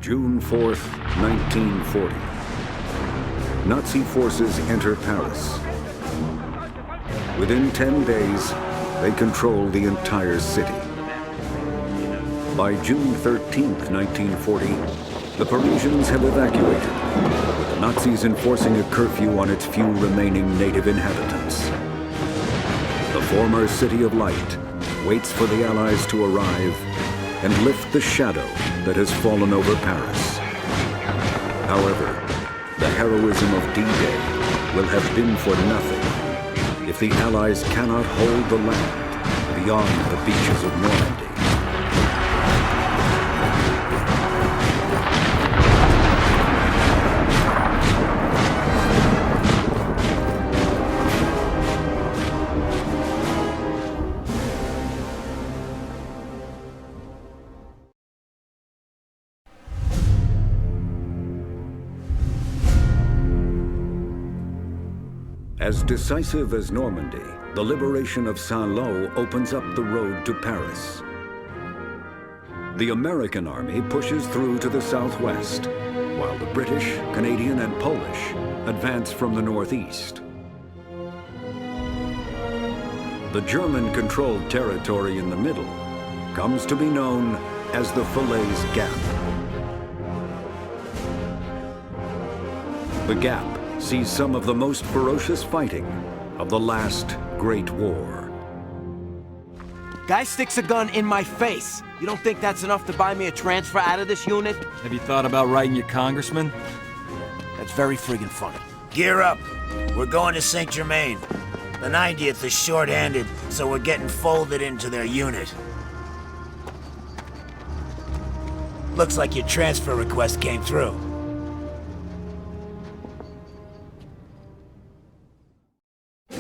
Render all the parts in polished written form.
June 4th, 1940. Nazi forces enter Paris. Within 10 days, they control the entire city. By June 13th, 1940, the Parisians have evacuated, with the Nazis enforcing a curfew on its few remaining native inhabitants. The former City of Light waits for the Allies to arrive and lift the shadow that has fallen over Paris. However, the heroism of D-Day will have been for nothing if the Allies cannot hold the land beyond the beaches of Normandy. As decisive as Normandy, the liberation of Saint-Lô opens up the road to Paris. The American army pushes through to the southwest, while the British, Canadian, and Polish advance from the northeast. The German-controlled territory in the middle comes to be known as the Falaise Gap. The Gap sees some of the most ferocious fighting of the last Great War. Guy sticks a gun in my face. You don't think that's enough to buy me a transfer out of this unit? Have you thought about writing your congressman? That's very friggin' funny. Gear up. We're going to Saint-Germain. The 90th is short-handed, so we're getting folded into their unit. Looks like your transfer request came through.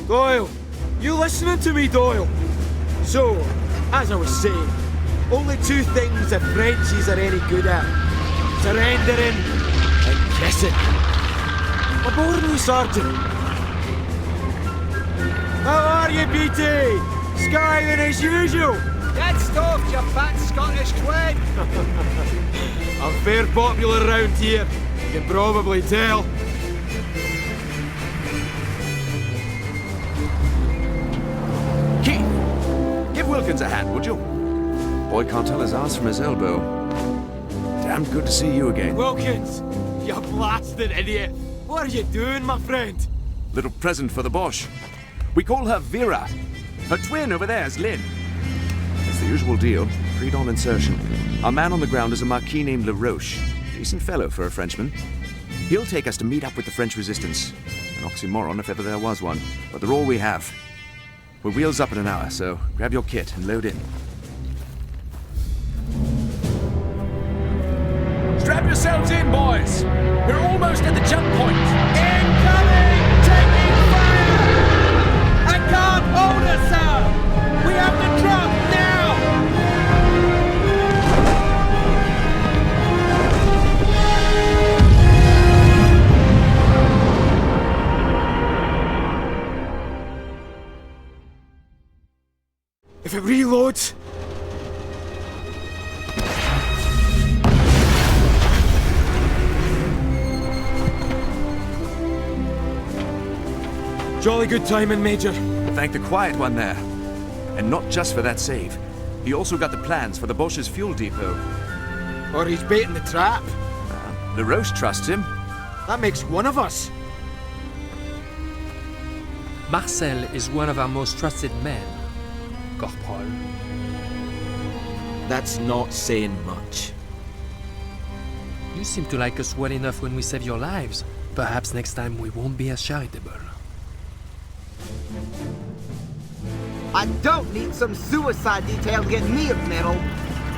Doyle! You listening to me, Doyle? So, as I was saying, only two things the Frenchies are any good at. Surrendering and kissing. A born sergeant. How are you, BT? Skiving as usual? Dead stuff, you fat Scottish twig! I'm fair popular round here, you can probably tell. Wilkins a hand, would you? Boy can't tell his ass from his elbow. Damned good to see you again. Wilkins, you blasted idiot. What are you doing, my friend? Little present for the Boche. We call her Vera. Her twin over there is Lynn. It's the usual deal. Pre-dawn insertion. Our man on the ground is a Marquis named LaRoche. Decent fellow for a Frenchman. He'll take us to meet up with the French resistance. An oxymoron if ever there was one. But they're all we have. We're wheels up in an hour, so grab your kit and load in. Strap yourselves in, boys! We're almost at the jump point! Incoming! Taking fire! I can't hold us, sir! We have to drop now! If it reloads... Jolly good timing, Major. Thank the quiet one there. And not just for that save. He also got the plans for the Boche's fuel depot. Or he's baiting the trap. LaRoche trusts him. That makes one of us. Marcel is one of our most trusted men, Corporal. That's not saying much. You seem to like us well enough when we save your lives. Perhaps next time we won't be as charitable. I don't need some suicide detail to get me a medal.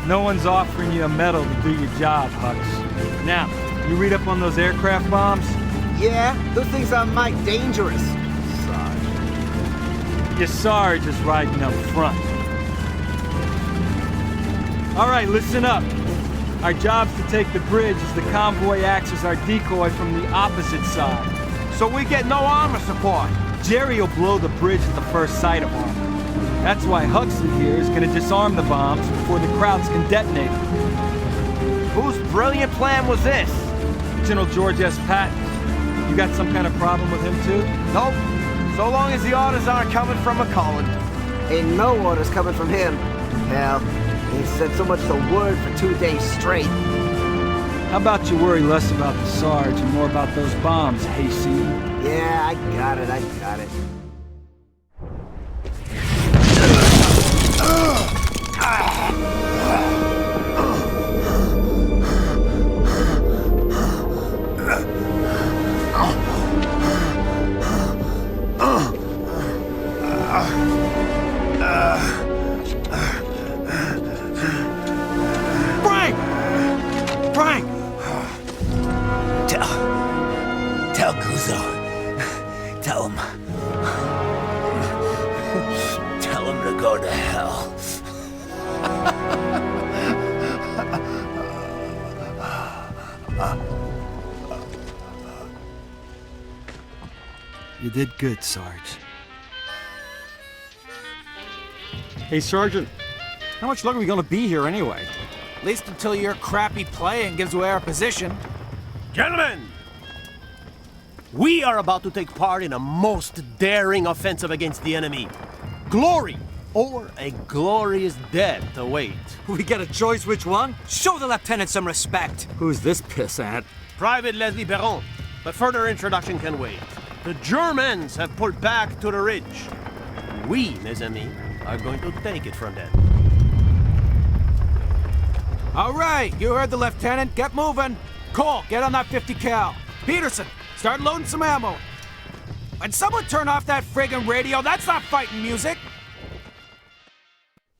No one's offering you a medal to do your job, Hux. Now, you read up on those aircraft bombs? Yeah, those things are mighty dangerous. Your Sarge is riding up front. All right, listen up. Our job's to take the bridge as the convoy acts as our decoy from the opposite side. So we get no armor support. Jerry will blow the bridge at the first sight of armor. That's why Huxley here is going to disarm the bombs before the Krauts can detonate them. Whose brilliant plan was this? General George S. Patton. You got some kind of problem with him, too? Nope. So long as the orders aren't coming from McCollum. Ain't no orders coming from him. Hell, he said so much as a word for 2 days straight. How about you worry less about the Sarge and more about those bombs, Hayseed? Yeah, I got it. Frank! Tell Guzzo. Tell him to go to hell. You did good, Sarge. Hey, Sergeant, how much longer are we gonna be here anyway? At least until your crappy playing gives away our position. Gentlemen! We are about to take part in a most daring offensive against the enemy. Glory or a glorious death await. We get a choice which one? Show the lieutenant some respect. Who's this pissant? Private Leslie Perron, but further introduction can wait. The Germans have pulled back to the ridge. We, mes amis, are going to take it from them. All right, you heard the lieutenant. Get moving. Cole, get on that 50 cal. Peterson, start loading some ammo. And someone turn off that friggin' radio. That's not fighting music.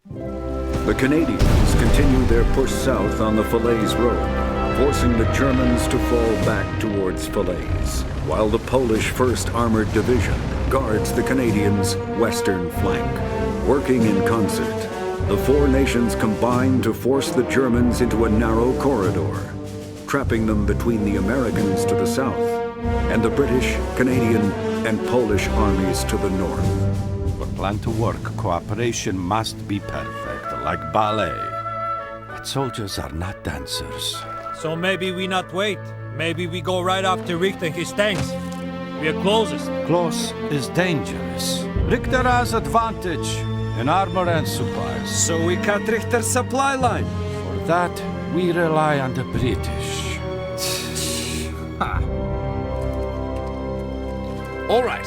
The Canadians continue their push south on the Falaise Road, forcing the Germans to fall back towards Falaise, while the Polish 1st Armored Division guards the Canadians' western flank. Working in concert, the four nations combine to force the Germans into a narrow corridor, trapping them between the Americans to the south and the British, Canadian, and Polish armies to the north. For plan to work, cooperation must be perfect, like ballet. But soldiers are not dancers. So maybe we not wait. Maybe we go right after Richter and his tanks. We are closest. Close is dangerous. Richter has advantage in armor and supplies. So we cut Richter's supply line. For that, we rely on the British. All right.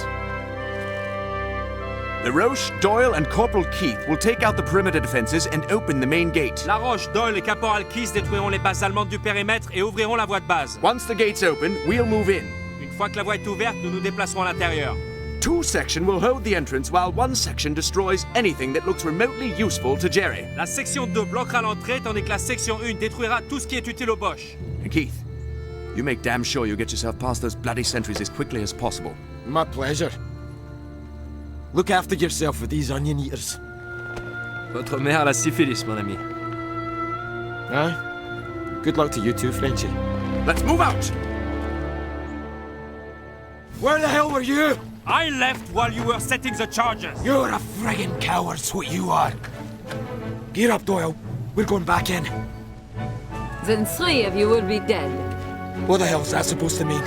LaRoche, Doyle, and Corporal Keith will take out the perimeter defenses and open the main gate. LaRoche, Doyle et Caporal Keith détruiront les bases allemandes du périmètre et ouvriront la voie de base. Once the gate's open, we'll move in. Une fois que la voie est ouverte, nous nous déplacerons à l'intérieur. Two sections will hold the entrance while one section destroys anything that looks remotely useful to Jerry. La section 2 bloquera l'entrée tandis que la section 1 détruira tout ce qui est utile aux Boches. And Keith, you make damn sure you get yourself past those bloody sentries as quickly as possible. My pleasure. Look after yourself with these onion eaters. Votre mère a la syphilis, mon ami. Aye. Good luck to you too, Frenchie. Let's move out! Where the hell were you? I left while you were setting the charges. You're a friggin' coward's what you are. Gear up, Doyle. We're going back in. Then 3 of you will be dead. What the hell's that supposed to mean?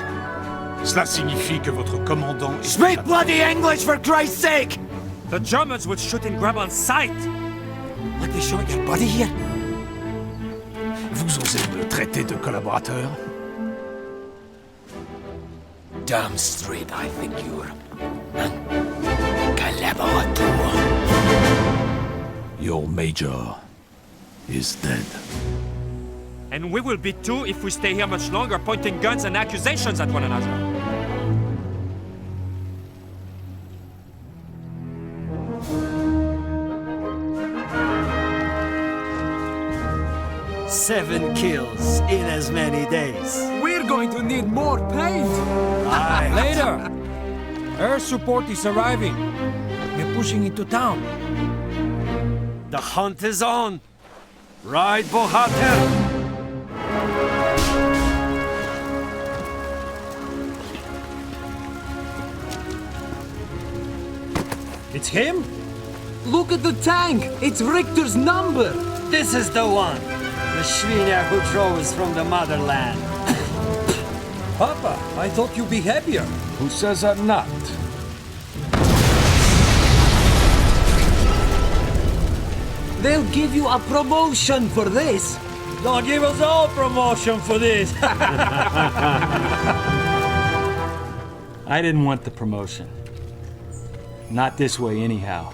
Cela signifie que votre commandant est... Speak bloody English, for Christ's sake! The Germans would shoot and grab on sight. Like they shot your buddy here? Vous osez me traiter de collaborateur? Damn straight, I think you're un collaborateur. Your major is dead. And we will be too if we stay here much longer pointing guns and accusations at one another. Seven kills in as many days. We're going to need more paint. Aye. Later. Air support is arriving. We're pushing into town. The hunt is on. Ride, Bohater! It's him? Look at the tank. It's Richter's number. This is the one. The Schwiener who throws from the motherland. Papa, I thought you'd be happier. Who says I'm not? They'll give you a promotion for this. They'll give us all promotion for this. I didn't want the promotion. Not this way, anyhow.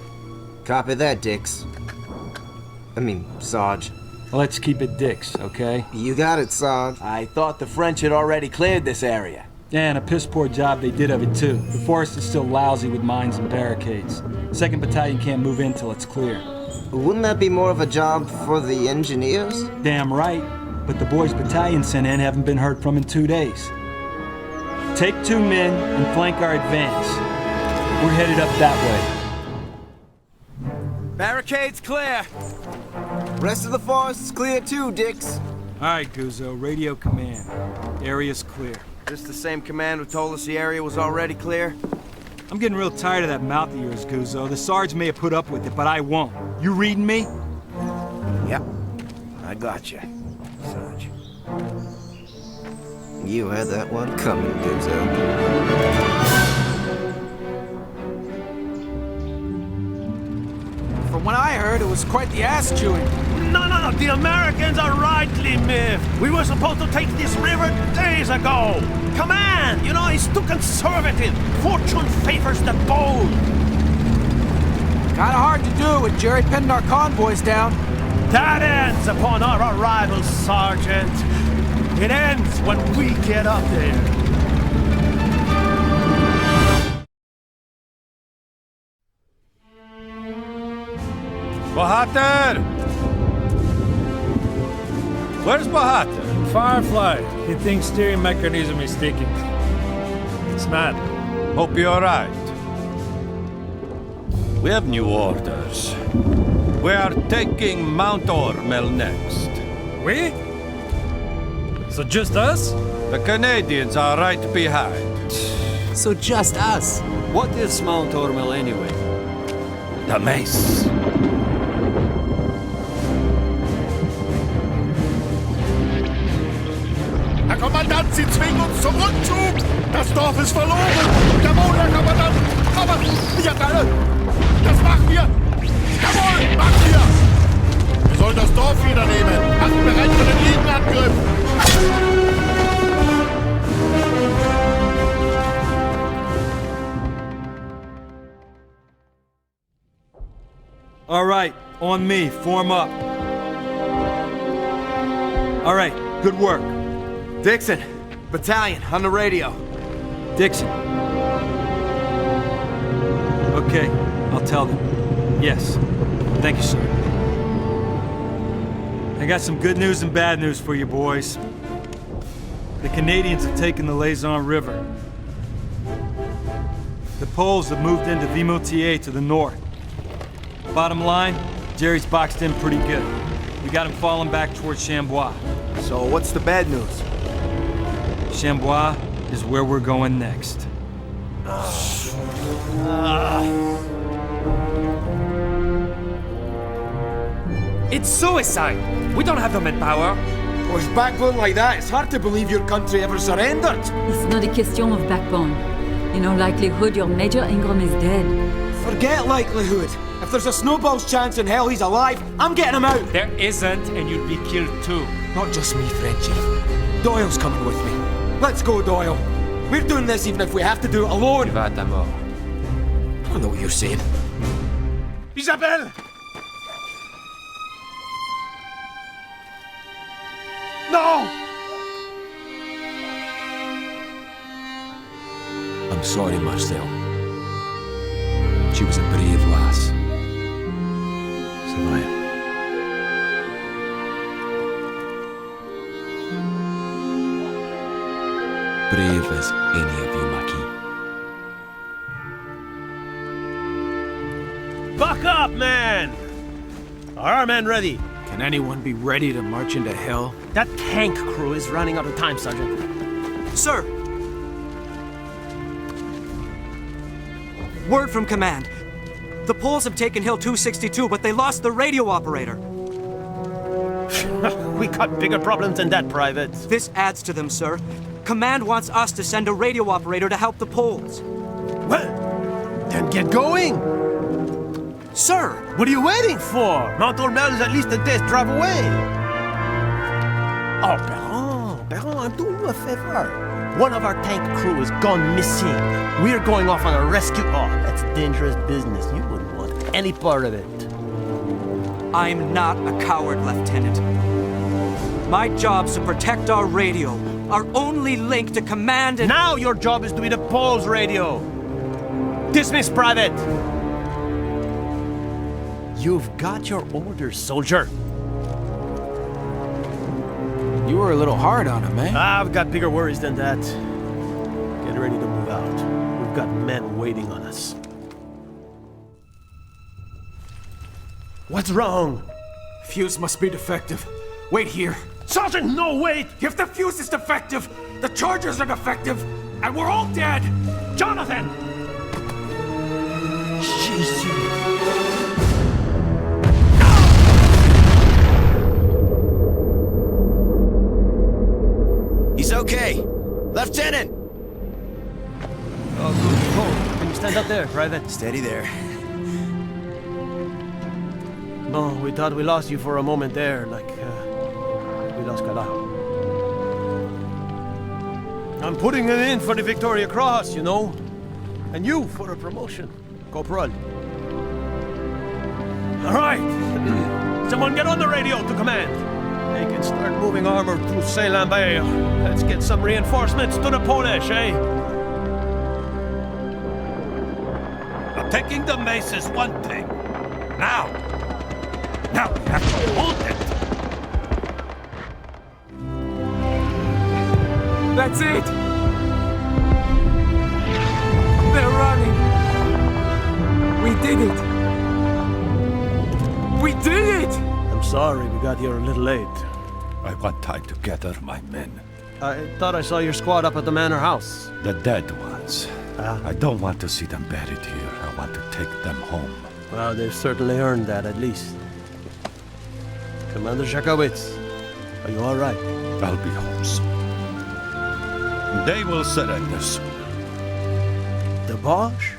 Copy that, Dix. Sarge. Let's keep it Dix, okay? You got it, Sarge. I thought the French had already cleared this area. Yeah, and a piss-poor job they did of it, too. The forest is still lousy with mines and barricades. 2nd Battalion can't move in till it's clear. Wouldn't that be more of a job for the engineers? Damn right. But the boys battalion sent in haven't been heard from in 2 days. Take 2 men and flank our advance. We're headed up that way. Barricades clear. Rest of the forest is clear too, Dix. All right, Guzzo. Radio command. Area's clear. This the same command who told us the area was already clear? I'm getting real tired of that mouth of yours, Guzzo. The Sarge may have put up with it, but I won't. You reading me? Yep. I got you, Sarge. You had that one coming, Guzzo. From what I heard, it was quite the ass-chewing. No. The Americans are rightly miffed. We were supposed to take this river days ago. Command, is too conservative. Fortune favors the bold. Kinda hard to do with Jerry pinning our convoys down. That ends upon our arrival, Sergeant. It ends when we get up there. Bohater! Where's Bohater? Firefly. He thinks steering mechanism is sticking. It's mad. Hope you're right. We have new orders. We are taking Mount Ormel next. We? So just us? The Canadians are right behind. So just us. What is Mount Ormel anyway? The mace. Herr Kommandant, Sie zwingen uns zum Rückzug! Das Dorf ist verloren! Jawohl, Herr Kommandant! Aber, das machen wir! Jawohl, machen wir! Wir sollen das Dorf wiedernehmen! Macht bereit für den Gegenangriff! All right, on me. Form up. All right, good work. Dixon, battalion, on the radio. Dixon. Okay, I'll tell them. Yes. Thank you, sir. I got some good news and bad news for you boys. The Canadians have taken the Laison River. The Poles have moved into Vimoutier to the north. Bottom line, Jerry's boxed in pretty good. We got him falling back towards Chambois. So what's the bad news? Chambois is where we're going next. It's suicide! We don't have the manpower. With backbone like that, it's hard to believe your country ever surrendered. It's not a question of backbone. In all likelihood, your Major Ingram is dead. Forget likelihood. If there's a snowball's chance in hell he's alive, I'm getting him out. There isn't, and you'd be killed too. Not just me, Frenchie. Doyle's coming with me. Let's go, Doyle. We're doing this even if we have to do it alone. Tu vas à ta mort. I don't know what you're saying. Isabelle! No! I'm sorry, Marcel. She was a brave lass. C'est vrai. Brave as any of you, Maquis. Buck up, man! Are our men ready? Can anyone be ready to march into hell? That tank crew is running out of time, Sergeant. Sir! Word from command. The Poles have taken Hill 262, but they lost the radio operator. We got bigger problems than that, Private. This adds to them, sir. Command wants us to send a radio operator to help the Poles. Well, then get going! Sir! What are you waiting for? Mount Ormel is at least a day's drive away. Oh, Baron, I'm doing you a favor. One of our tank crew has gone missing. We're going off on a rescue. Oh, that's dangerous business. You wouldn't want any part of it. I'm not a coward, Lieutenant. My job's to protect our radio, our only link to command and— Now your job is to be the Poles' radio. Dismiss, Private. You've got your orders, soldier. You were a little hard on him, eh? I've got bigger worries than that. Get ready to move out. We've got men waiting on us. What's wrong? Fuse must be defective. Wait here. Sergeant, no, wait! If the fuse is defective, the charges are defective, and we're all dead! Jonathan! Jesus. He's okay. Lieutenant! Oh, good. Go. Can you stand up there, Private? Steady there. No, we thought we lost you for a moment there, like we lost Calau. I'm putting it in for the Victoria Cross, you know. And you for a promotion, Corporal. All right. Someone get on the radio to command. They can start moving armor through Saint-Lambert. Let's get some reinforcements to the Polish, eh? Taking the mace is one thing. Now we have to hold it. That's it! They're running! We did it! We did it! I'm sorry we got here a little late. I want time to gather my men. I thought I saw your squad up at the manor house. The dead ones. I don't want to see them buried here. I want to take them home. Well, they've certainly earned that, at least. Commander Shakowitz, are you all right? I'll be home soon. They will surrender soon. The Bosch?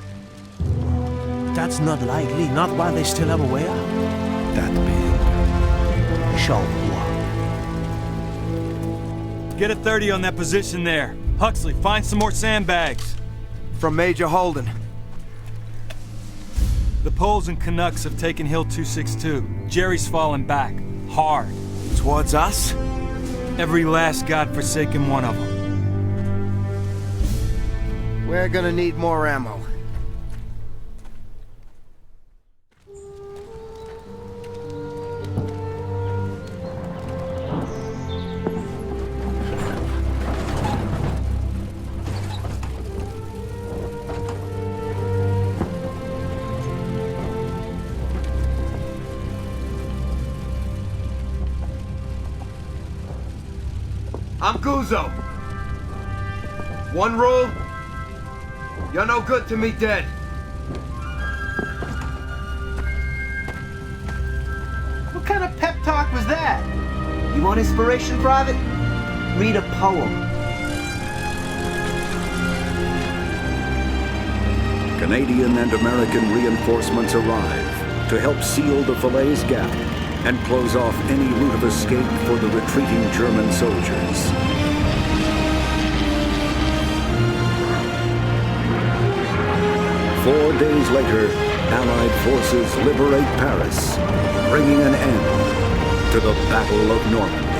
That's not likely, not while they still have a way out. That being Charleroi. Get a 30 on that position there. Huxley, find some more sandbags. From Major Holden. The Poles and Canucks have taken Hill 262. Jerry's fallen back. Hard. Towards us? Every last godforsaken one of them. We're gonna need more ammo. I'm Guzzo. One rule, you're no good to me dead. What kind of pep talk was that? You want inspiration, Private? Read a poem. Canadian and American reinforcements arrive to help seal the Falaise Gap and close off any route of escape for the retreating German soldiers. Four days later, Allied forces liberate Paris, bringing an end to the Battle of Normandy.